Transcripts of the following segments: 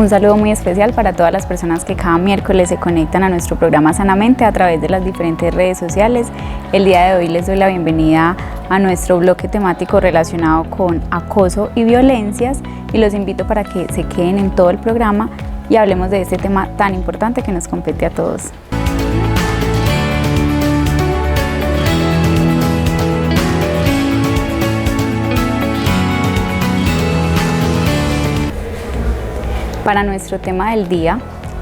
Un saludo muy especial para todas las personas que cada miércoles se conectan a nuestro programa Sanamente a través de las diferentes redes sociales. El día de hoy les doy la bienvenida a nuestro bloque temático relacionado con acoso y violencias y los invito para que se queden en todo el programa y hablemos de este tema tan importante que nos compete a todos. Para nuestro tema del día,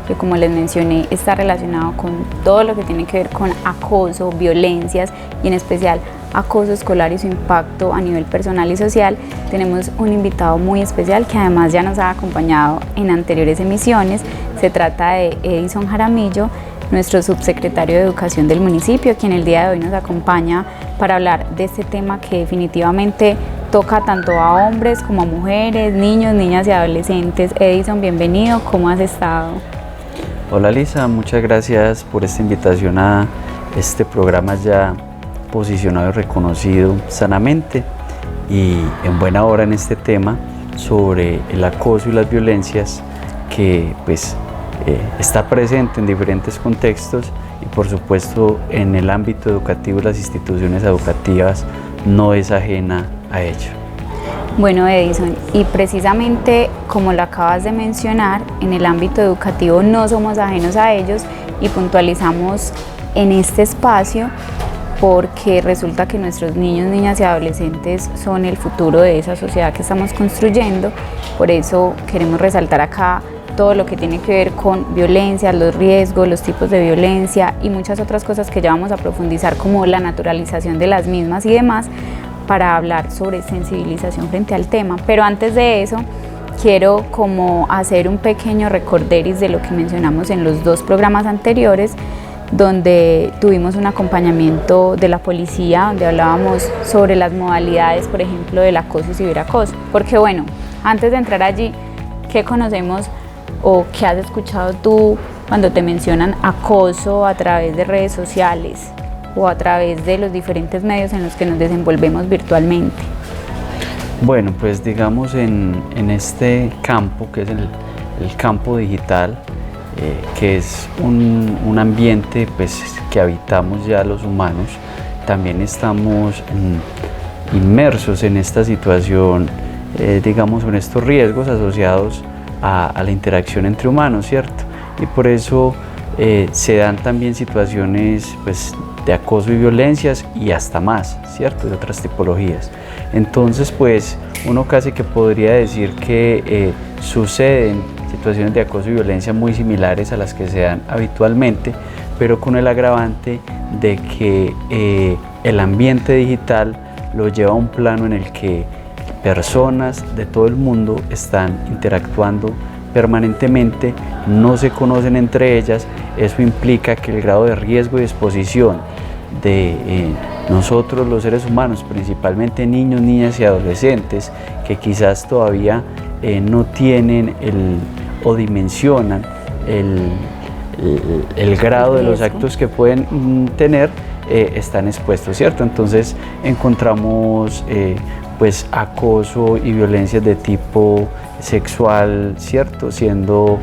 que como les mencioné está relacionado con todo lo que tiene que ver con acoso, violencias y en especial acoso escolar y su impacto a nivel personal y social, tenemos un invitado muy especial que además ya nos ha acompañado en anteriores emisiones. Se trata de Edison Jaramillo, nuestro subsecretario de Educación del municipio, quien el día de hoy nos acompaña para hablar de este tema que definitivamente toca tanto a hombres como a mujeres, niños, niñas y adolescentes. Edison, bienvenido, ¿cómo has estado? Hola Lisa, muchas gracias por esta invitación a este programa ya posicionado y reconocido Sanamente y en buena hora en este tema sobre el acoso y las violencias que está presente en diferentes contextos y por supuesto en el ámbito educativo las instituciones educativas no es ajena a ello. Bueno, Edison, y precisamente como lo acabas de mencionar, en el ámbito educativo no somos ajenos a ellos y puntualizamos en este espacio porque resulta que nuestros niños, niñas y adolescentes son el futuro de esa sociedad que estamos construyendo. Por eso queremos resaltar acá todo lo que tiene que ver con violencia, los riesgos, los tipos de violencia y muchas otras cosas que ya vamos a profundizar, como la naturalización de las mismas y demás, para hablar sobre sensibilización frente al tema. Pero antes de eso, quiero como hacer un pequeño recorderis de lo que mencionamos en los dos programas anteriores, donde tuvimos un acompañamiento de la policía, donde hablábamos sobre las modalidades, por ejemplo, del acoso y ciberacoso. Porque bueno, antes de entrar allí, ¿qué conocemos o qué has escuchado tú cuando te mencionan acoso a través de redes sociales o a través de los diferentes medios en los que nos desenvolvemos virtualmente? Bueno, pues digamos en este campo que es el campo digital, que es un ambiente que habitamos ya los humanos, también estamos inmersos en esta situación, digamos en estos riesgos asociados a la interacción entre humanos, ¿cierto? Y por eso se dan también situaciones de acoso y violencias y hasta más, ¿cierto? De otras tipologías. Entonces, uno casi que podría decir que suceden situaciones de acoso y violencia muy similares a las que se dan habitualmente, pero con el agravante de que el ambiente digital lo lleva a un plano en el que personas de todo el mundo están interactuando permanentemente, no se conocen entre ellas. Eso implica que el grado de riesgo y exposición de nosotros los seres humanos, principalmente niños, niñas y adolescentes, que quizás todavía no tienen o dimensionan el grado de los actos que pueden tener, están expuestos, ¿cierto? Entonces encontramos acoso y violencias de tipo sexual, ¿cierto? Siendo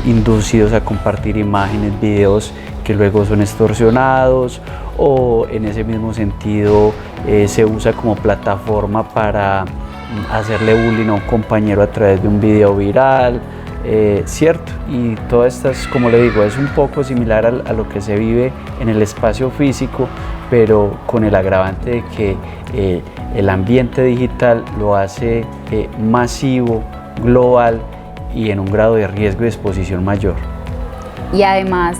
inducidos a compartir imágenes, videos que luego son extorsionados, o en ese mismo sentido se usa como plataforma para hacerle bullying a un compañero a través de un video viral, ¿cierto? Y todas estas, como le digo, es un poco similar a lo que se vive en el espacio físico, pero con el agravante de que el ambiente digital lo hace masivo, global y en un grado de riesgo y exposición mayor. Y además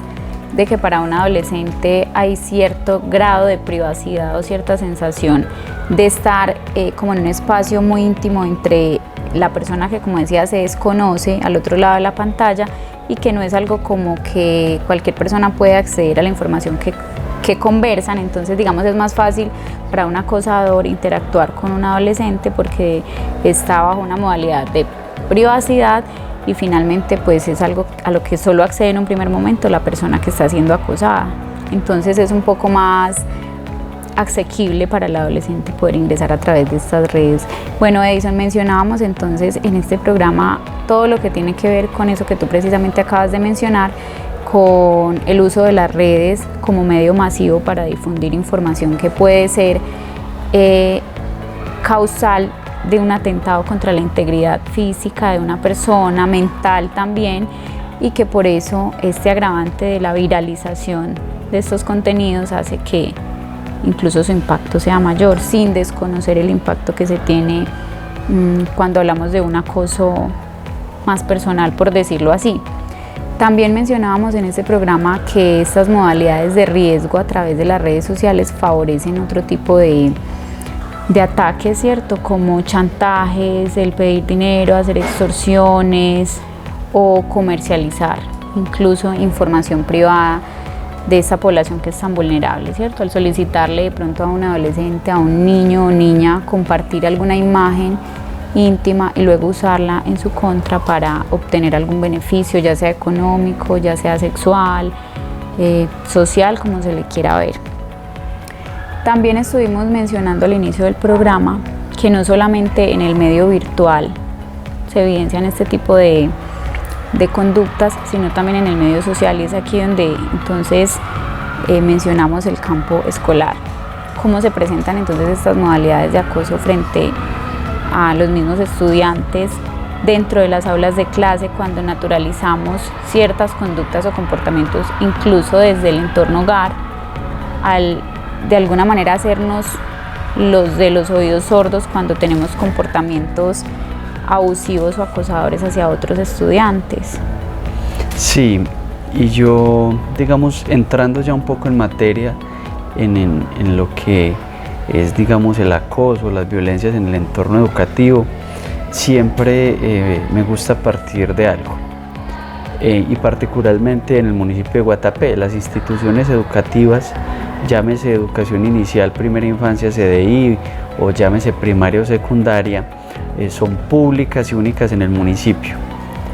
de que para un adolescente hay cierto grado de privacidad o cierta sensación de estar como en un espacio muy íntimo entre la persona que, como decía, se desconoce al otro lado de la pantalla y que no es algo como que cualquier persona puede acceder a la información que conversan. Entonces, digamos, es más fácil para un acosador interactuar con un adolescente porque está bajo una modalidad de privacidad y finalmente es algo a lo que solo accede en un primer momento la persona que está siendo acosada. Entonces es un poco más asequible para el adolescente poder ingresar a través de estas redes. Bueno, Edison, mencionábamos entonces en este programa todo lo que tiene que ver con eso que tú precisamente acabas de mencionar, con el uso de las redes como medio masivo para difundir información que puede ser causal de un atentado contra la integridad física de una persona, mental también, y que por eso este agravante de la viralización de estos contenidos hace que incluso su impacto sea mayor, sin desconocer el impacto que se tiene cuando hablamos de un acoso más personal, por decirlo así. También mencionábamos en este programa que estas modalidades de riesgo a través de las redes sociales favorecen otro tipo de ataques, ¿cierto? Como chantajes, el pedir dinero, hacer extorsiones o comercializar incluso información privada de esta población que es tan vulnerable, ¿cierto? Al solicitarle de pronto a un adolescente, a un niño o niña compartir alguna imagen íntima y luego usarla en su contra para obtener algún beneficio, ya sea económico, ya sea sexual, social, como se le quiera ver. También estuvimos mencionando al inicio del programa que no solamente en el medio virtual se evidencian este tipo de conductas, sino también en el medio social, y es aquí donde entonces mencionamos el campo escolar. ¿Cómo se presentan entonces estas modalidades de acoso frente a los mismos estudiantes dentro de las aulas de clase, cuando naturalizamos ciertas conductas o comportamientos incluso desde el entorno hogar, al de alguna manera hacernos los de los oídos sordos cuando tenemos comportamientos abusivos o acosadores hacia otros estudiantes? Sí, y yo, digamos, entrando ya un poco en materia en lo que es, digamos, el acoso, las violencias en el entorno educativo, siempre me gusta partir de algo. Y particularmente en el municipio de Guatapé, las instituciones educativas, llámese educación inicial, primera infancia, CDI, o llámese primaria o secundaria, son públicas y únicas en el municipio.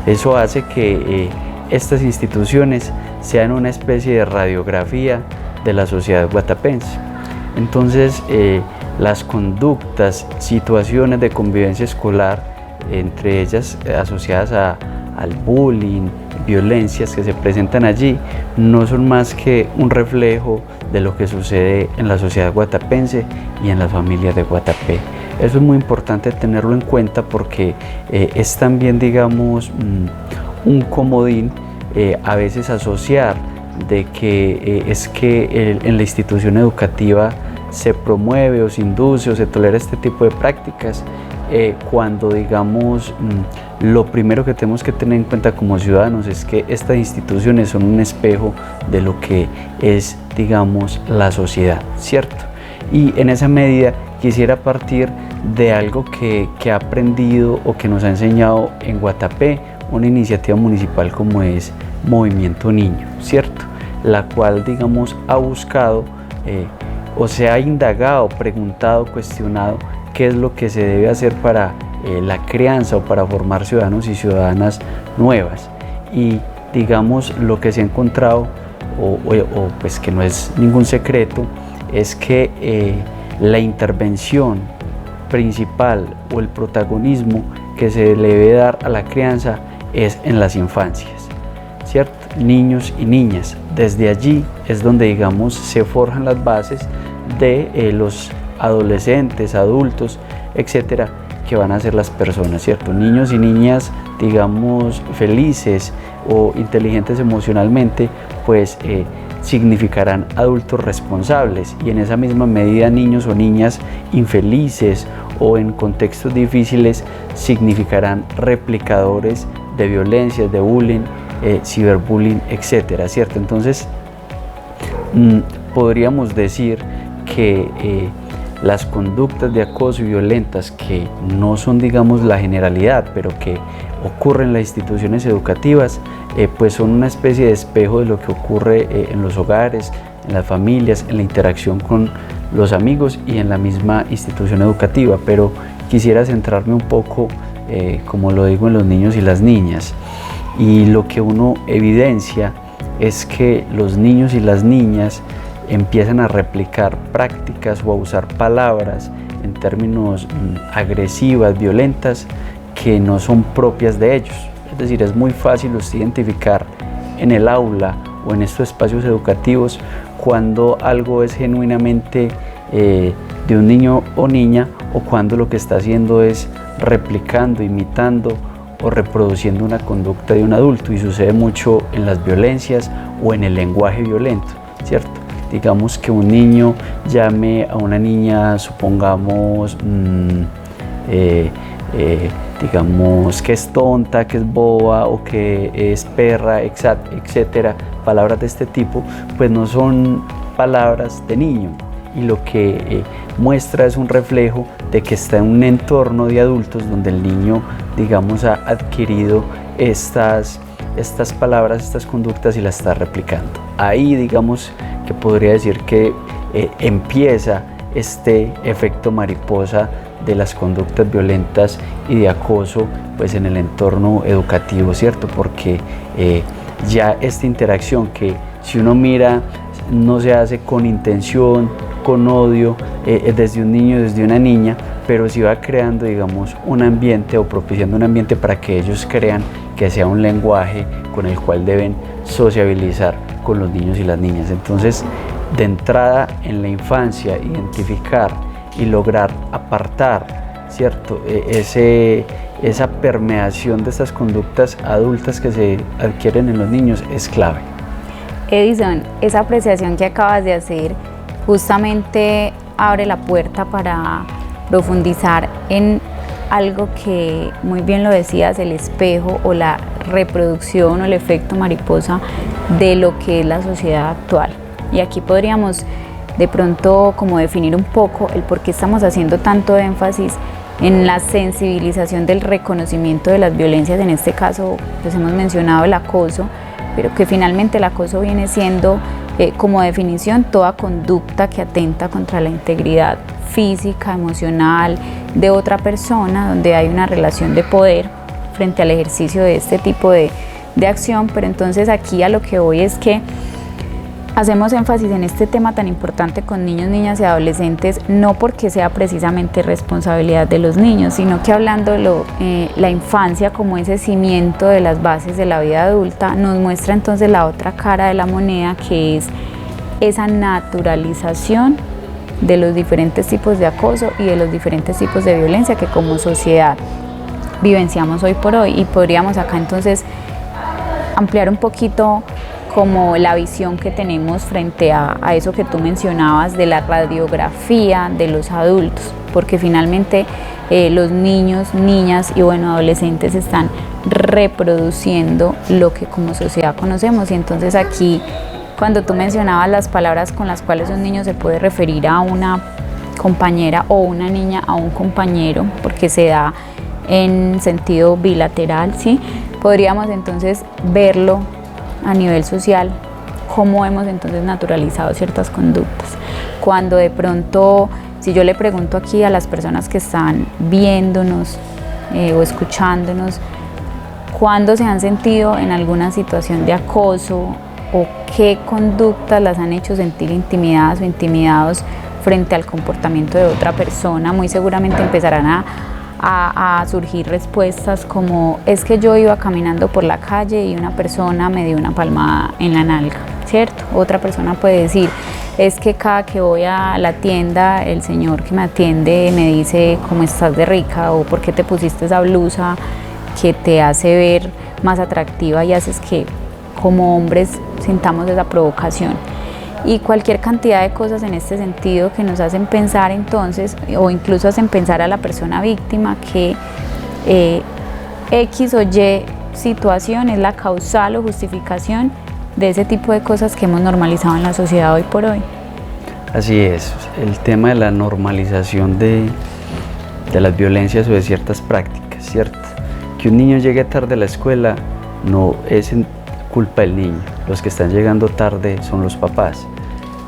Eso hace que estas instituciones sean una especie de radiografía de la sociedad guatapense. Entonces, las conductas, situaciones de convivencia escolar, entre ellas asociadas al bullying, violencias que se presentan allí, no son más que un reflejo de lo que sucede en la sociedad guatapense y en las familias de Guatapé. Eso es muy importante tenerlo en cuenta porque es también, digamos, un comodín a veces asociar de que es que en la institución educativa se promueve o se induce o se tolera este tipo de prácticas, cuando, digamos, lo primero que tenemos que tener en cuenta como ciudadanos es que estas instituciones son un espejo de lo que es, digamos, la sociedad, ¿cierto? Y en esa medida quisiera partir de algo que he aprendido o que nos ha enseñado en Guatapé una iniciativa municipal como es Movimiento Niño, ¿cierto? La cual, digamos, ha buscado o se ha indagado, preguntado, cuestionado qué es lo que se debe hacer para la crianza o para formar ciudadanos y ciudadanas nuevas. Y, digamos, lo que se ha encontrado, o pues que no es ningún secreto, es que la intervención principal o el protagonismo que se le debe dar a la crianza es en las infancias, ¿cierto? Niños y niñas. Desde allí es donde, digamos, se forjan las bases de los adolescentes, adultos, etcétera, que van a ser las personas, ¿cierto? Niños y niñas, digamos, felices o inteligentes emocionalmente, pues significarán adultos responsables, y en esa misma medida niños o niñas infelices o en contextos difíciles significarán replicadores de violencias, de bullying, ciberbullying, etcétera, ¿cierto? Entonces, podríamos decir que las conductas de acoso y violentas que no son, digamos, la generalidad, pero que ocurren en las instituciones educativas, pues son una especie de espejo de lo que ocurre en los hogares, en las familias, en la interacción con los amigos y en la misma institución educativa. Pero quisiera centrarme un poco, como lo digo, en los niños y las niñas. Y lo que uno evidencia es que los niños y las niñas empiezan a replicar prácticas o a usar palabras en términos agresivas, violentas, que no son propias de ellos. Es decir, es muy fácil usted identificar en el aula o en estos espacios educativos cuando algo es genuinamente de un niño o niña, o cuando lo que está haciendo es replicando, imitando o reproduciendo una conducta de un adulto, y sucede mucho en las violencias o en el lenguaje violento, ¿cierto? Digamos que un niño llame a una niña, supongamos, digamos que es tonta, que es boba o que es perra, etcétera, palabras de este tipo, pues no son palabras de niño, y lo que muestra es un reflejo de que está en un entorno de adultos donde el niño, digamos, ha adquirido estas palabras, estas conductas, y las está replicando. Ahí, digamos, que podría decir que empieza este efecto mariposa de las conductas violentas y de acoso, pues en el entorno educativo, ¿cierto? Porque ya esta interacción, que si uno mira no se hace con intención, con odio, desde un niño, desde una niña, pero sí va creando, digamos, un ambiente o propiciando un ambiente para que ellos crean que sea un lenguaje con el cual deben sociabilizar con los niños y las niñas. Entonces, de entrada en la infancia, identificar y lograr apartar, ¿cierto?, esa permeación de estas conductas adultas que se adquieren en los niños es clave. Edison, esa apreciación que acabas de hacer justamente abre la puerta para profundizar en algo que muy bien lo decías, el espejo o la reproducción o el efecto mariposa de lo que es la sociedad actual. Y aquí podríamos de pronto como definir un poco el por qué estamos haciendo tanto énfasis en la sensibilización del reconocimiento de las violencias. En este caso, pues hemos mencionado el acoso, pero que finalmente el acoso viene siendo como definición toda conducta que atenta contra la integridad física, emocional de otra persona, donde hay una relación de poder frente al ejercicio de este tipo de acción. Pero entonces aquí a lo que voy es que hacemos énfasis en este tema tan importante con niños, niñas y adolescentes, no porque sea precisamente responsabilidad de los niños, sino que hablando la infancia como ese cimiento de las bases de la vida adulta, nos muestra entonces la otra cara de la moneda, que es esa naturalización de los diferentes tipos de acoso y de los diferentes tipos de violencia que como sociedad vivenciamos hoy por hoy. Y podríamos acá entonces ampliar un poquito como la visión que tenemos frente a eso que tú mencionabas de la radiografía de los adultos, porque finalmente los niños, niñas y adolescentes están reproduciendo lo que como sociedad conocemos. Y entonces aquí, cuando tú mencionabas las palabras con las cuales un niño se puede referir a una compañera o una niña a un compañero, porque se da en sentido bilateral, ¿sí? Podríamos entonces verlo a nivel social, cómo hemos entonces naturalizado ciertas conductas. Cuando de pronto, si yo le pregunto aquí a las personas que están viéndonos o escuchándonos, ¿cuándo se han sentido en alguna situación de acoso o qué conductas las han hecho sentir intimidadas o intimidados frente al comportamiento de otra persona? Muy seguramente empezarán a surgir respuestas como: es que yo iba caminando por la calle y una persona me dio una palmada en la nalga, ¿cierto? Otra persona puede decir: es que cada que voy a la tienda el señor que me atiende me dice cómo estás de rica, o por qué te pusiste esa blusa que te hace ver más atractiva y haces que como hombres sintamos esa provocación. Y cualquier cantidad de cosas en este sentido que nos hacen pensar entonces, o incluso hacen pensar a la persona víctima, que X o Y situación es la causal o justificación de ese tipo de cosas que hemos normalizado en la sociedad hoy por hoy. Así es, el tema de la normalización de las violencias o de ciertas prácticas, ¿cierto? Que un niño llegue tarde a la escuela no es culpa del niño, los que están llegando tarde son los papás.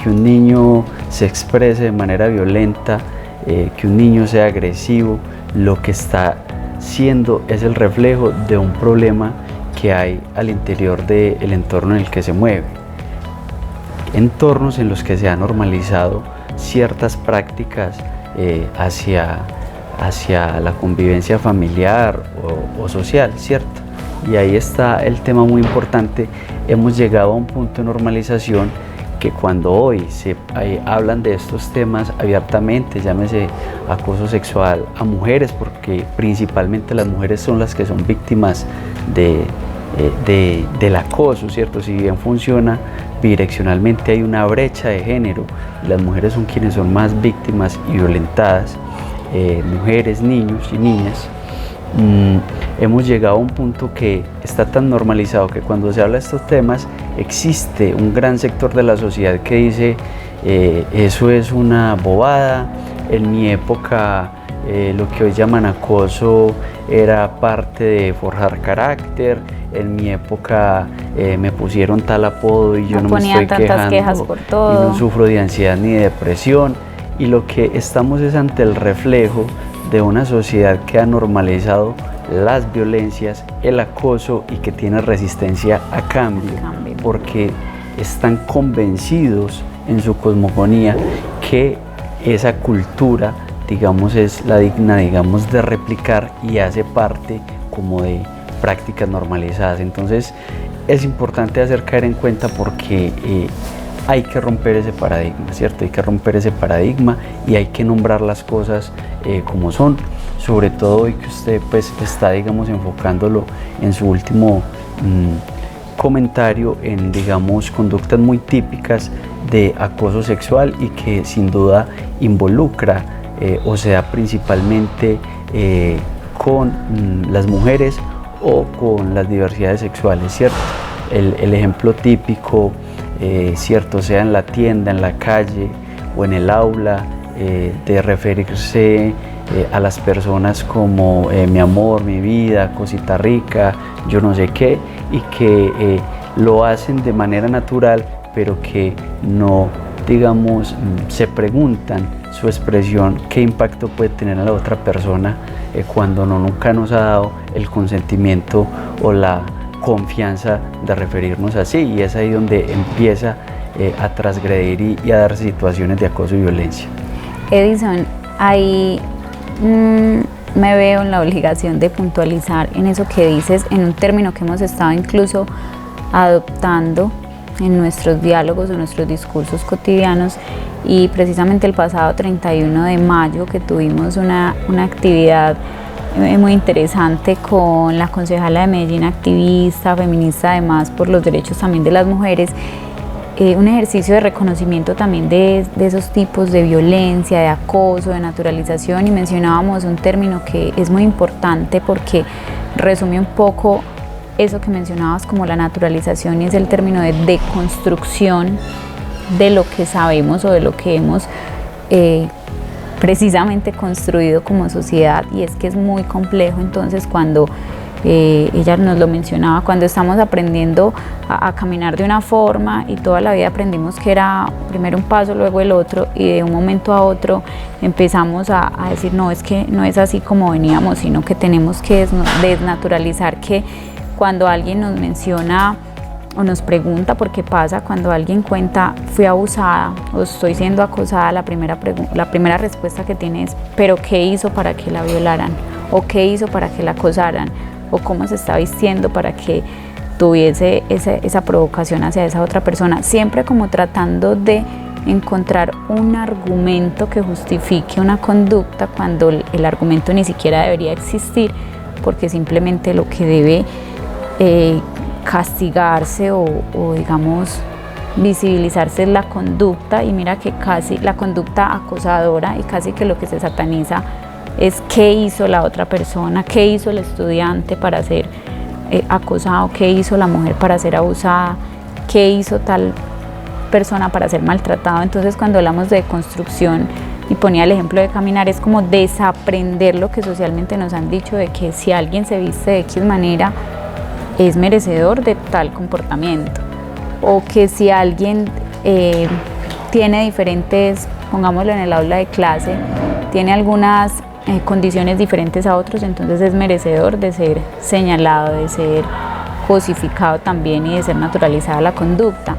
Que un niño se exprese de manera violenta, que un niño sea agresivo, lo que está siendo es el reflejo de un problema que hay al interior del entorno en el que se mueve. entornos en los que se ha normalizado ciertas prácticas hacia la convivencia familiar o social, ¿cierto? Y ahí está el tema muy importante. Hemos llegado a un punto de normalización que cuando hoy hablan de estos temas abiertamente, llámese acoso sexual a mujeres, porque principalmente las mujeres son las que son víctimas del acoso, ¿cierto? Si bien funciona bidireccionalmente, hay una brecha de género y las mujeres son quienes son más víctimas y violentadas, mujeres, niños y niñas. Hemos llegado a un punto que está tan normalizado que cuando se habla de estos temas existe un gran sector de la sociedad que dice eso es una bobada. En mi época lo que hoy llaman acoso era parte de forjar carácter. En mi época me pusieron tal apodo y yo no me estoy quejando, quejas por todo. Y no sufro de ansiedad ni de depresión. Y lo que estamos es ante el reflejo de una sociedad que ha normalizado las violencias, el acoso y que tiene resistencia a cambio, porque están convencidos en su cosmogonía que esa cultura, digamos, es la digna, digamos, de replicar y hace parte como de prácticas normalizadas. Entonces es importante hacer caer en cuenta porque hay que romper ese paradigma, ¿cierto? Hay que romper ese paradigma y hay que nombrar las cosas como son, sobre todo hoy que usted pues está, digamos, enfocándolo en su último comentario en, digamos, conductas muy típicas de acoso sexual y que sin duda involucra o se da principalmente con las mujeres o con las diversidades sexuales, ¿cierto? El ejemplo típico, cierto, sea en la tienda, en la calle o en el aula, de referirse a las personas como mi amor, mi vida, cosita rica, yo no sé qué, y que lo hacen de manera natural, pero que no, digamos, se preguntan su expresión, qué impacto puede tener a la otra persona cuando nunca nos ha dado el consentimiento o la confianza de referirnos así, y es ahí donde empieza a transgredir y a dar situaciones de acoso y violencia. Edison, ahí me veo en la obligación de puntualizar en eso que dices, en un término que hemos estado incluso adoptando en nuestros diálogos o nuestros discursos cotidianos, y precisamente el pasado 31 de mayo que tuvimos una actividad muy interesante con la concejala de Medellín, activista, feminista además por los derechos también de las mujeres, un ejercicio de reconocimiento también de esos tipos de violencia, de acoso, de naturalización, y mencionábamos un término que es muy importante porque resume un poco eso que mencionabas como la naturalización, y es el término de deconstrucción de lo que sabemos o de lo que hemos precisamente construido como sociedad, y es que es muy complejo. Entonces cuando ella nos lo mencionaba, cuando estamos aprendiendo a caminar de una forma y toda la vida aprendimos que era primero un paso, luego el otro, y de un momento a otro empezamos a decir no, es que no es así como veníamos, sino que tenemos que desnaturalizar que cuando alguien nos menciona o nos pregunta, porque pasa cuando alguien cuenta fui abusada o estoy siendo acosada, la primera respuesta que tiene es pero ¿qué hizo para que la violaran? ¿O qué hizo para que la acosaran? ¿O cómo se está vistiendo para que tuviese esa provocación hacia esa otra persona? Siempre como tratando de encontrar un argumento que justifique una conducta cuando el argumento ni siquiera debería existir, porque simplemente lo que debe castigarse o digamos visibilizarse es la conducta. Y mira que casi la conducta acosadora, y casi que lo que se sataniza es qué hizo la otra persona, qué hizo el estudiante para ser acosado, qué hizo la mujer para ser abusada, qué hizo tal persona para ser maltratado. Entonces cuando hablamos de construcción, y ponía el ejemplo de caminar, es como desaprender lo que socialmente nos han dicho de que si alguien se viste de X manera es merecedor de tal comportamiento, o que si alguien tiene diferentes, pongámoslo en el aula de clase, tiene algunas condiciones diferentes a otros, entonces es merecedor de ser señalado, de ser cosificado también y de ser naturalizada la conducta.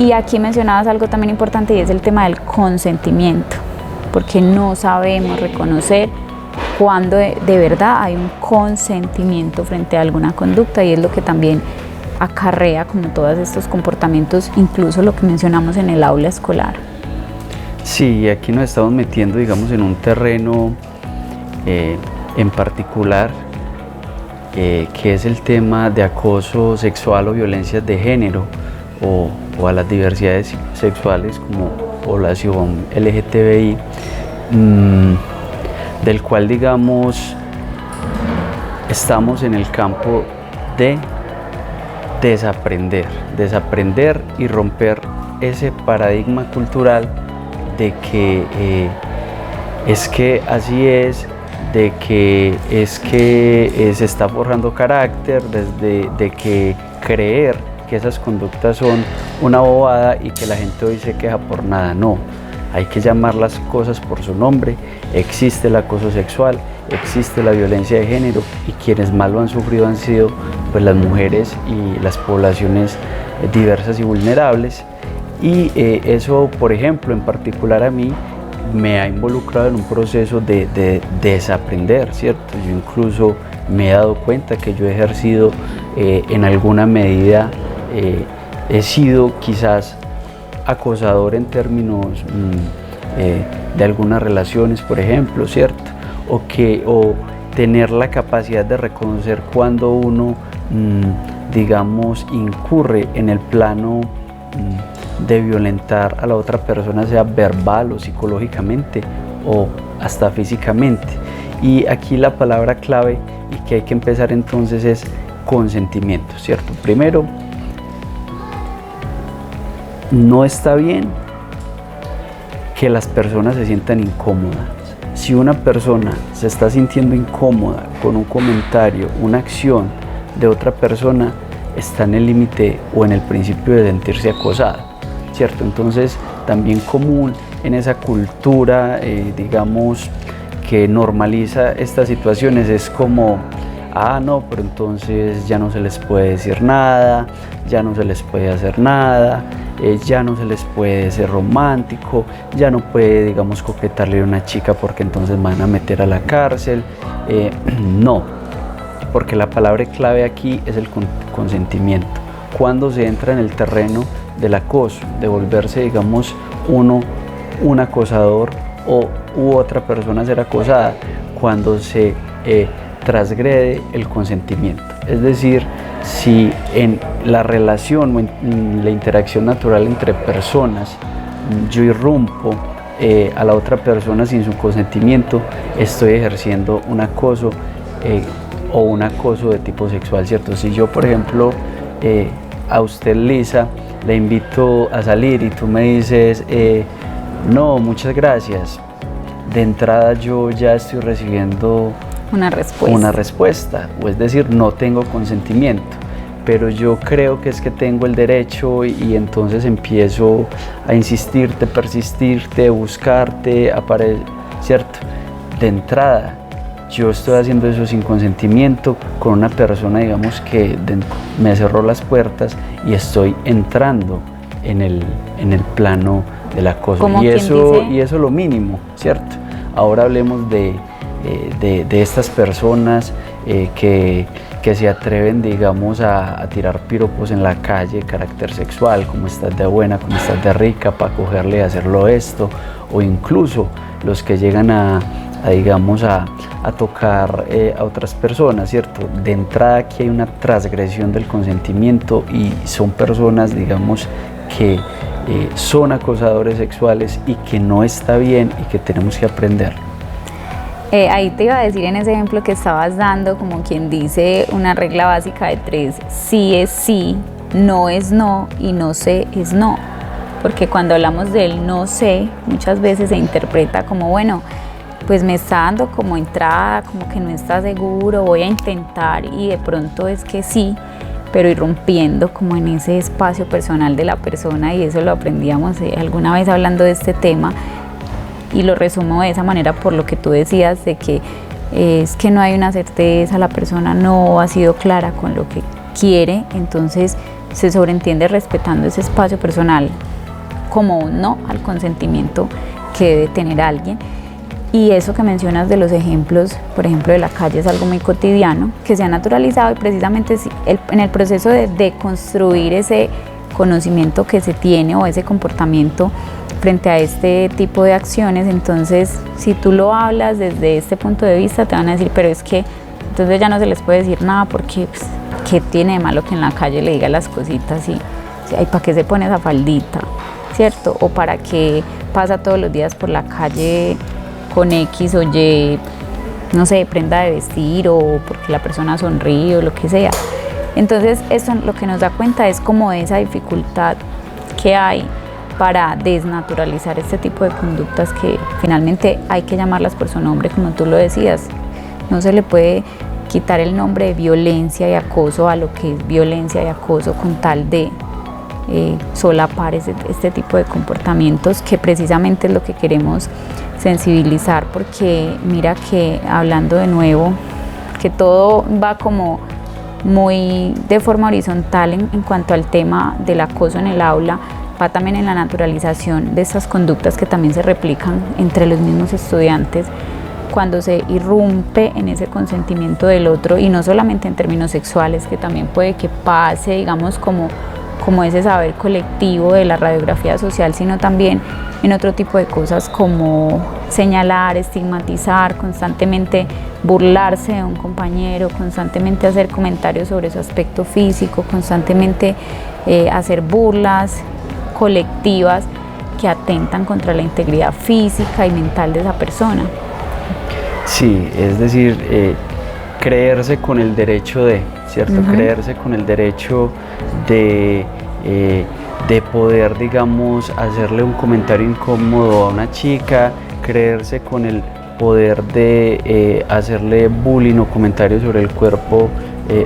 Y aquí mencionabas algo también importante y es el tema del consentimiento, porque no sabemos reconocer cuando de verdad hay un consentimiento frente a alguna conducta, y es lo que también acarrea como todos estos comportamientos, incluso lo que mencionamos en el aula escolar. Sí, aquí nos estamos metiendo, digamos, en un terreno en particular, que es el tema de acoso sexual o violencias de género, o a las diversidades sexuales como población LGTBI, del cual, digamos, estamos en el campo de desapprender y romper ese paradigma cultural de que es que así es, de que es que se está forjando carácter, de que creer que esas conductas son una bobada y que la gente hoy se queja por nada. No, hay que llamar las cosas por su nombre. Existe el acoso sexual, existe la violencia de género, y quienes más lo han sufrido han sido pues las mujeres y las poblaciones diversas y vulnerables. Y eso, por ejemplo, en particular a mí, me ha involucrado en un proceso de desaprender, ¿cierto? Yo incluso me he dado cuenta que yo he ejercido en alguna medida, he sido quizás acosador en términos de algunas relaciones, por ejemplo, ¿cierto? O tener la capacidad de reconocer cuando uno, digamos, incurre en el plano de violentar a la otra persona, sea verbal o psicológicamente o hasta físicamente. Y aquí la palabra clave y que hay que empezar entonces es consentimiento, ¿cierto? Primero, no está bien que las personas se sientan incómodas. Si una persona se está sintiendo incómoda con un comentario, una acción de otra persona, está en el límite o en el principio de sentirse acosada, ¿cierto? Entonces, también común en esa cultura, digamos, que normaliza estas situaciones es como, no, pero entonces ya no se les puede decir nada, ya no se les puede hacer nada, ya no se les puede ser romántico, ya no puede, digamos, coquetarle a una chica porque entonces van a meter a la cárcel. No, porque la palabra clave aquí es el consentimiento. Cuando se entra en el terreno del acoso, de volverse, digamos, uno un acosador u otra persona ser acosada, cuando se transgrede el consentimiento. Es decir, si en la relación o en la interacción natural entre personas yo irrumpo a la otra persona sin su consentimiento, estoy ejerciendo un acoso o un acoso de tipo sexual, ¿cierto? Si yo, por ejemplo, a usted, Lisa, le invito a salir y tú me dices, no, muchas gracias, de entrada yo ya estoy recibiendo una respuesta, o es decir, no tengo consentimiento, pero yo creo que es que tengo el derecho, y entonces empiezo a insistirte, persistirte, buscarte, ¿cierto? De entrada, yo estoy haciendo eso sin consentimiento con una persona, digamos, que me cerró las puertas y estoy entrando en el plano del acoso. Y eso es lo mínimo, ¿cierto? Ahora hablemos de estas personas que se atreven, digamos, a tirar piropos en la calle de carácter sexual, como estás de buena, como estás de rica, para cogerle y hacerlo esto, o incluso los que llegan a tocar a otras personas, ¿cierto? De entrada aquí hay una transgresión del consentimiento y son personas, digamos, que son acosadores sexuales y que no está bien y que tenemos que aprender. Ahí te iba a decir, en ese ejemplo que estabas dando, como quien dice, una regla básica de 3, sí es sí, no es no y no sé es no. Porque cuando hablamos del no sé, muchas veces se interpreta como, bueno, pues me está dando como entrada, como que no está seguro, voy a intentar, y de pronto es que sí, pero irrumpiendo como en ese espacio personal de la persona, y eso lo aprendíamos alguna vez hablando de este tema. Y lo resumo de esa manera por lo que tú decías, de que es que no hay una certeza, la persona no ha sido clara con lo que quiere, entonces se sobreentiende respetando ese espacio personal como un no al consentimiento que debe tener alguien. Y eso que mencionas de los ejemplos, por ejemplo de la calle, es algo muy cotidiano, que se ha naturalizado, y precisamente en el proceso de deconstruir ese conocimiento que se tiene o ese comportamiento frente a este tipo de acciones, entonces si tú lo hablas desde este punto de vista te van a decir, pero es que entonces ya no se les puede decir nada porque pues, ¿qué tiene de malo que en la calle le diga las cositas y para qué se pone esa faldita, ¿cierto? O para qué pasa todos los días por la calle con X o Y, no sé, prenda de vestir, o porque la persona sonríe o lo que sea. Entonces esto lo que nos da cuenta es como esa dificultad que hay para desnaturalizar este tipo de conductas que finalmente hay que llamarlas por su nombre, como tú lo decías. No se le puede quitar el nombre de violencia y acoso a lo que es violencia y acoso con tal de solapar este tipo de comportamientos, que precisamente es lo que queremos sensibilizar, porque mira que hablando de nuevo, que todo va como muy de forma horizontal en cuanto al tema del acoso en el aula, va también en la naturalización de estas conductas que también se replican entre los mismos estudiantes cuando se irrumpe en ese consentimiento del otro, y no solamente en términos sexuales, que también puede que pase, digamos, como ese saber colectivo de la radiografía social, sino también en otro tipo de cosas como señalar, estigmatizar, constantemente burlarse de un compañero, constantemente hacer comentarios sobre su aspecto físico, constantemente hacer burlas colectivas que atentan contra la integridad física y mental de esa persona. Sí, es decir, creerse con el derecho de, ¿cierto? Creerse con el derecho de poder, digamos, hacerle un comentario incómodo a una chica, creerse con el poder de hacerle bullying o comentarios sobre el cuerpo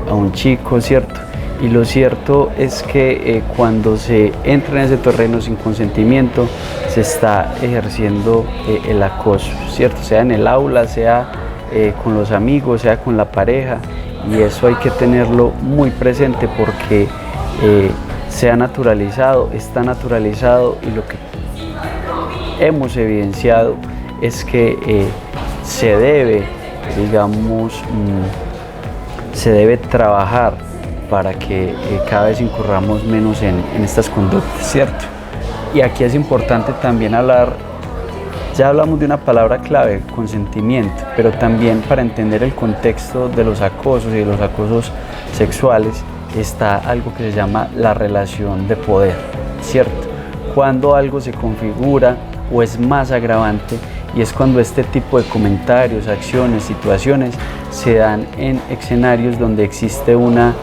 a un chico, ¿cierto? Y lo cierto es que cuando se entra en ese terreno sin consentimiento, se está ejerciendo el acoso, ¿cierto? Sea en el aula, sea con los amigos, sea con la pareja, y eso hay que tenerlo muy presente porque se ha naturalizado, está naturalizado, y lo que hemos evidenciado es que se debe, digamos, se debe trabajar para que cada vez incurramos menos en estas conductas, ¿cierto? Y aquí es importante también hablar, ya hablamos de una palabra clave, consentimiento, pero también para entender el contexto de los acosos y de los acosos sexuales está algo que se llama la relación de poder, ¿cierto? Cuando algo se configura o es más agravante, y es cuando este tipo de comentarios, acciones, situaciones se dan en escenarios donde existe una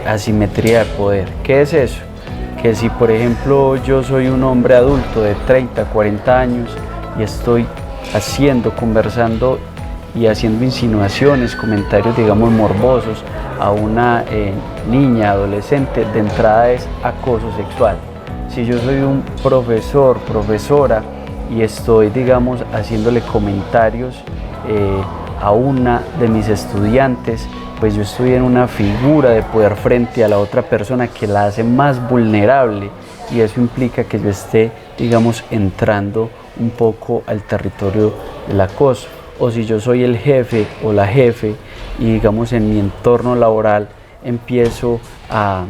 asimetría de poder. ¿Qué es eso? Que si por ejemplo yo soy un hombre adulto de 30, 40 años y estoy conversando y haciendo insinuaciones, comentarios digamos morbosos a una niña, adolescente, de entrada es acoso sexual. Si yo soy un profesor, profesora, y estoy, digamos, haciéndole comentarios a una de mis estudiantes, pues yo estoy en una figura de poder frente a la otra persona que la hace más vulnerable, y eso implica que yo esté, digamos, entrando un poco al territorio del acoso. O si yo soy el jefe o la jefe y, digamos, en mi entorno laboral empiezo a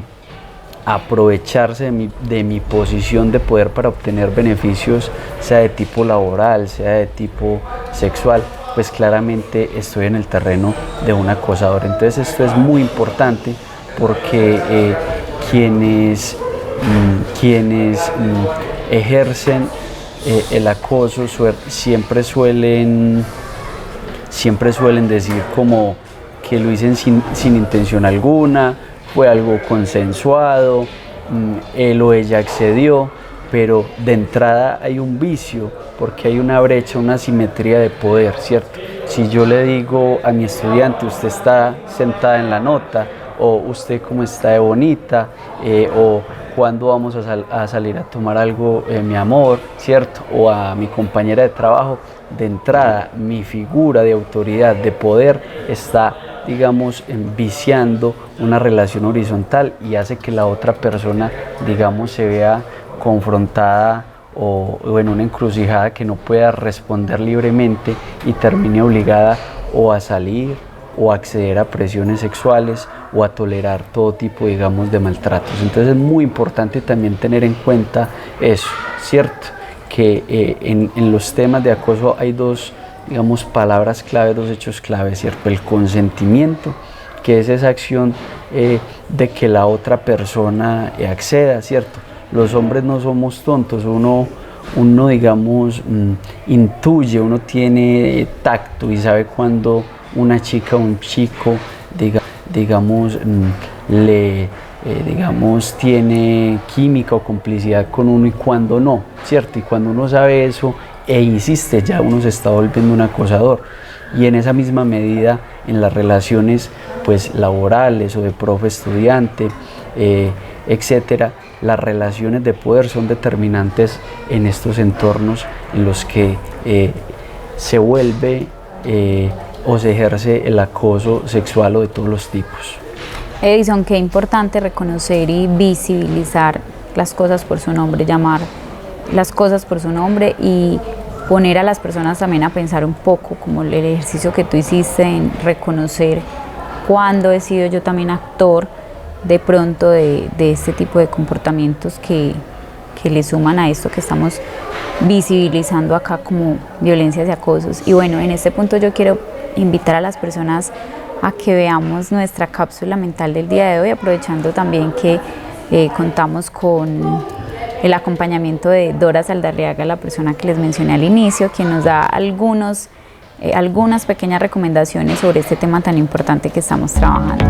aprovecharse de mi posición de poder para obtener beneficios, sea de tipo laboral, sea de tipo sexual, pues claramente estoy en el terreno de un acosador. Entonces esto es muy importante porque quienes ejercen el acoso siempre suelen decir como que lo dicen sin intención alguna, fue algo consensuado, él o ella accedió, pero de entrada hay un vicio porque hay una brecha, una asimetría de poder, ¿cierto? Si yo le digo a mi estudiante, usted está sentada en la nota, o usted cómo está de bonita, o cuándo vamos a salir a tomar algo, mi amor, ¿cierto? O a mi compañera de trabajo, de entrada mi figura de autoridad, de poder, está digamos, viciando una relación horizontal y hace que la otra persona, digamos, se vea confrontada o en una encrucijada que no pueda responder libremente y termine obligada o a salir o a acceder a presiones sexuales o a tolerar todo tipo, digamos, de maltratos. Entonces es muy importante también tener en cuenta eso, ¿cierto? Que en los temas de acoso hay dos, digamos, palabras clave, dos hechos clave, ¿cierto? El consentimiento, que es esa acción de que la otra persona acceda, ¿cierto? Los hombres no somos tontos, uno digamos, intuye, uno tiene tacto y sabe cuando una chica o un chico, digamos, digamos, tiene química o complicidad con uno y cuando no, ¿cierto? Y cuando uno sabe eso e insiste, ya uno se está volviendo un acosador. Y en esa misma medida, en las relaciones pues laborales o de profe-estudiante, etcétera, las relaciones de poder son determinantes en estos entornos en los que se vuelve o se ejerce el acoso sexual o de todos los tipos. Edison, qué importante reconocer y visibilizar las cosas por su nombre, llamar las cosas por su nombre y poner a las personas también a pensar un poco, como el ejercicio que tú hiciste en reconocer cuándo he sido yo también actor de pronto de este tipo de comportamientos que le suman a esto que estamos visibilizando acá como violencias y acosos. Y bueno, en este punto yo quiero invitar a las personas a que veamos nuestra cápsula mental del día de hoy, aprovechando también que contamos con el acompañamiento de Dora Saldarriaga, la persona que les mencioné al inicio, quien nos da algunas pequeñas recomendaciones sobre este tema tan importante que estamos trabajando.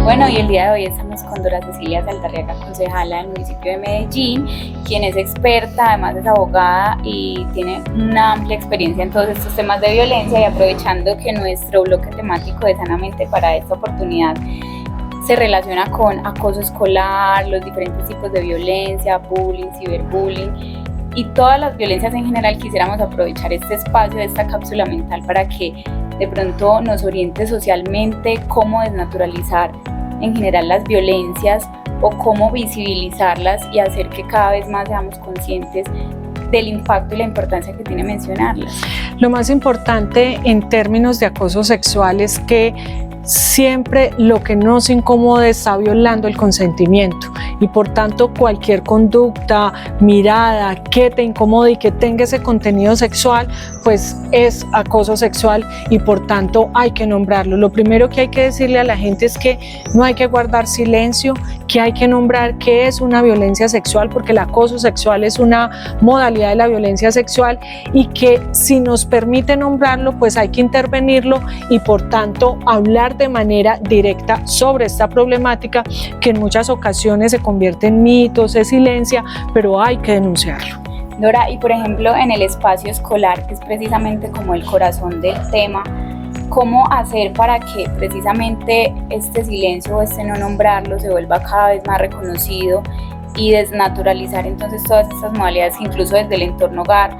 Bueno, y el día de hoy estamos con Dora Cecilia Saldarriaga, concejala del municipio de Medellín, quien es experta, además es abogada y tiene una amplia experiencia en todos estos temas de violencia, y aprovechando que nuestro bloque temático de Sanamente para esta oportunidad se relaciona con acoso escolar, los diferentes tipos de violencia, bullying, ciberbullying y todas las violencias en general, quisiéramos aprovechar este espacio de esta cápsula mental para que de pronto nos oriente socialmente cómo desnaturalizar en general las violencias o cómo visibilizarlas y hacer que cada vez más seamos conscientes del impacto y la importancia que tiene mencionarlas. Lo más importante en términos de acoso sexual es que siempre lo que nos incomode está violando el consentimiento y por tanto cualquier conducta, mirada que te incomode y que tenga ese contenido sexual pues es acoso sexual y por tanto hay que nombrarlo. Lo primero que hay que decirle a la gente es que no hay que guardar silencio, que hay que nombrar qué es una violencia sexual, porque el acoso sexual es una modalidad de la violencia sexual y que si nos permite nombrarlo pues hay que intervenirlo y por tanto hablar de manera directa sobre esta problemática que en muchas ocasiones se convierte en mitos, se silencia, pero hay que denunciarlo. Dora, y por ejemplo en el espacio escolar, que es precisamente como el corazón del tema, ¿cómo hacer para que precisamente este silencio o este no nombrarlo se vuelva cada vez más reconocido y desnaturalizar entonces todas estas modalidades que incluso desde el entorno hogar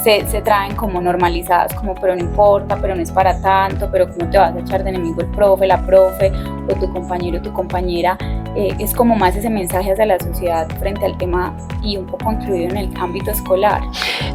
se traen como normalizadas, como pero no importa, pero no es para tanto, pero cómo te vas a echar de enemigo el profe, la profe o tu compañero o tu compañera? Es como más ese mensaje hacia la sociedad frente al tema y un poco incluido en el ámbito escolar.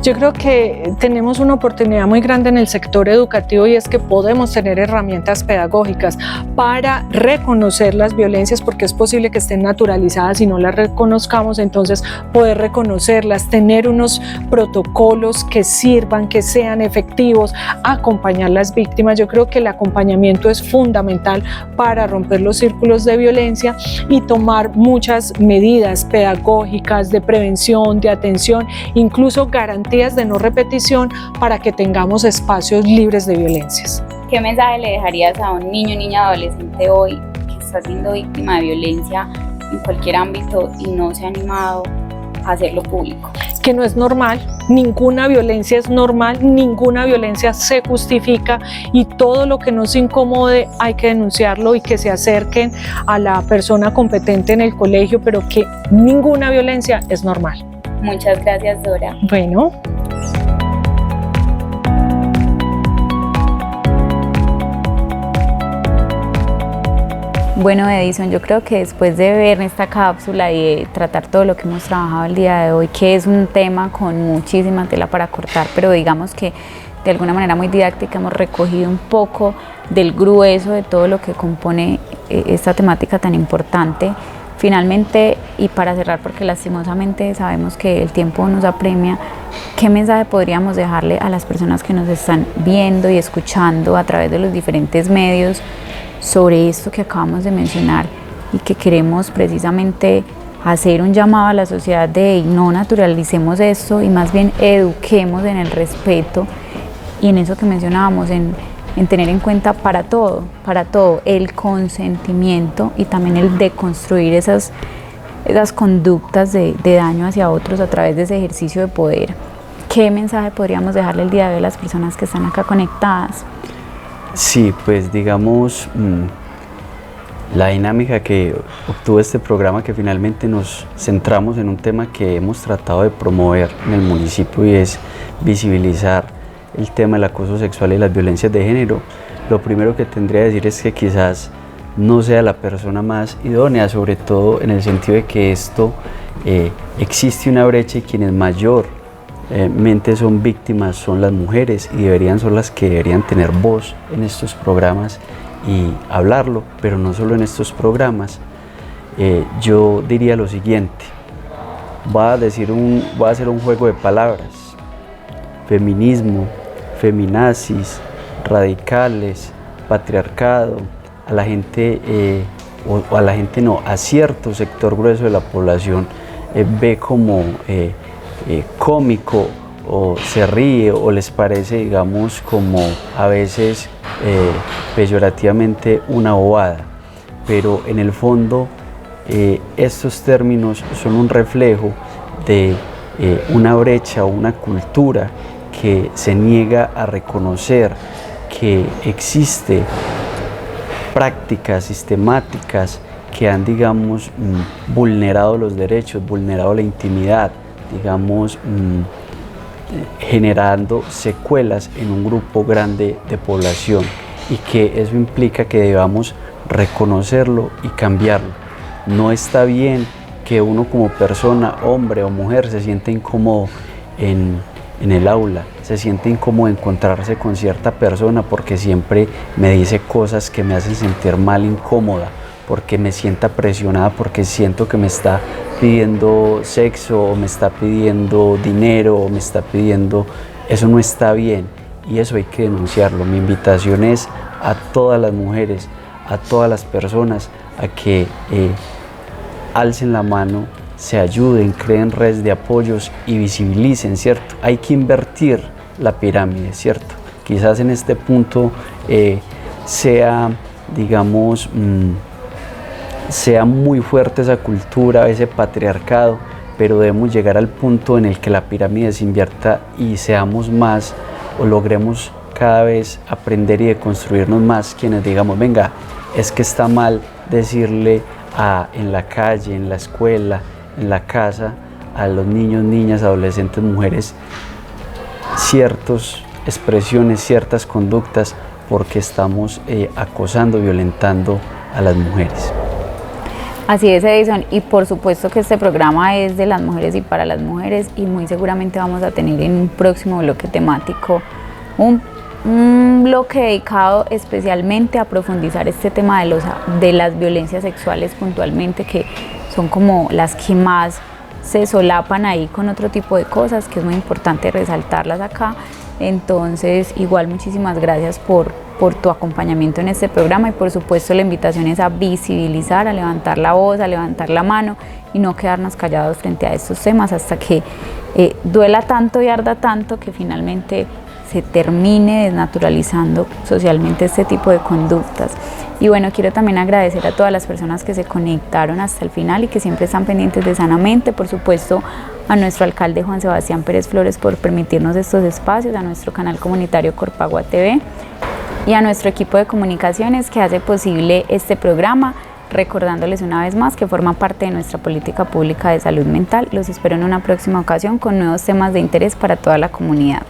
Yo creo que tenemos una oportunidad muy grande en el sector educativo y es que podemos tener herramientas pedagógicas para reconocer las violencias, porque es posible que estén naturalizadas y no las reconozcamos, entonces poder reconocerlas, tener unos protocolos que sirvan, que sean efectivos, acompañar a las víctimas. Yo creo que el acompañamiento es fundamental para romper los círculos de violencia y tomar muchas medidas pedagógicas de prevención, de atención, incluso garantías de no repetición para que tengamos espacios libres de violencias. ¿Qué mensaje le dejarías a un niño, niña, adolescente hoy que está siendo víctima de violencia en cualquier ámbito y no se ha animado a hacerlo público? Que no es normal, ninguna violencia es normal, ninguna violencia se justifica y todo lo que nos incomode hay que denunciarlo y que se acerquen a la persona competente en el colegio, pero que ninguna violencia es normal. Muchas gracias, Dora. Bueno. Bueno, Edison, yo creo que después de ver esta cápsula y de tratar todo lo que hemos trabajado el día de hoy, que es un tema con muchísima tela para cortar, pero digamos que de alguna manera muy didáctica hemos recogido un poco del grueso de todo lo que compone esta temática tan importante. Finalmente, y para cerrar, porque lastimosamente sabemos que el tiempo nos apremia, ¿qué mensaje podríamos dejarle a las personas que nos están viendo y escuchando a través de los diferentes medios sobre esto que acabamos de mencionar y que queremos precisamente hacer un llamado a la sociedad de no naturalicemos esto y más bien eduquemos en el respeto y en eso que mencionábamos, en tener en cuenta para todo, el consentimiento y también el deconstruir esas conductas de daño hacia otros a través de ese ejercicio de poder? ¿Qué mensaje podríamos dejarle el día de hoy a las personas que están acá conectadas? Sí, pues digamos, la dinámica que obtuvo este programa, que finalmente nos centramos en un tema que hemos tratado de promover en el municipio y es visibilizar el tema del acoso sexual y las violencias de género. Lo primero que tendría que decir es que quizás no sea la persona más idónea, sobre todo en el sentido de que esto existe una brecha y quienes mayormente son víctimas son las mujeres y son las que deberían tener voz en estos programas y hablarlo, pero no solo en estos programas. Yo diría lo siguiente, voy a hacer un juego de palabras: feminismo, feminazis, radicales, patriarcado. A la gente, a cierto sector grueso de la población ve como cómico o se ríe o les parece, digamos, como a veces peyorativamente una bobada, pero en el fondo estos términos son un reflejo de una brecha o una cultura que se niega a reconocer que existe prácticas sistemáticas que han, digamos, vulnerado los derechos, vulnerado la intimidad, digamos, generando secuelas en un grupo grande de población, y que eso implica que debamos reconocerlo y cambiarlo. No está bien que uno como persona, hombre o mujer, se sienta incómodo en el aula, se siente incómodo encontrarse con cierta persona porque siempre me dice cosas que me hacen sentir mal, incómoda, porque me sienta presionada, porque siento que me está pidiendo sexo o me está pidiendo dinero o me está pidiendo... Eso no está bien y eso hay que denunciarlo. Mi invitación es a todas las mujeres, a todas las personas, a que alcen la mano, se ayuden, creen redes de apoyos y visibilicen, ¿cierto? Hay que invertir la pirámide, ¿cierto? Quizás en este punto sea, digamos, sea muy fuerte esa cultura, ese patriarcado, pero debemos llegar al punto en el que la pirámide se invierta y seamos más, o logremos cada vez aprender y deconstruirnos más, quienes digamos, venga, es que está mal decirle en la calle, en la escuela, en la casa, a los niños, niñas, adolescentes, mujeres, ciertas expresiones, ciertas conductas, porque estamos acosando, violentando a las mujeres. Así es, Edison, y por supuesto que este programa es de las mujeres y para las mujeres, y muy seguramente vamos a tener en un próximo bloque temático un bloque dedicado especialmente a profundizar este tema de las violencias sexuales puntualmente, que son como las que más se solapan ahí con otro tipo de cosas, que es muy importante resaltarlas acá. Entonces, igual muchísimas gracias por tu acompañamiento en este programa, y por supuesto la invitación es a visibilizar, a levantar la voz, a levantar la mano y no quedarnos callados frente a estos temas hasta que duela tanto y arda tanto que finalmente se termine desnaturalizando socialmente este tipo de conductas. Y bueno, quiero también agradecer a todas las personas que se conectaron hasta el final y que siempre están pendientes de Sanamente, por supuesto a nuestro alcalde Juan Sebastián Pérez Flores por permitirnos estos espacios, a nuestro canal comunitario Corpagua TV y a nuestro equipo de comunicaciones que hace posible este programa, recordándoles una vez más que forma parte de nuestra política pública de salud mental. Los espero en una próxima ocasión con nuevos temas de interés para toda la comunidad.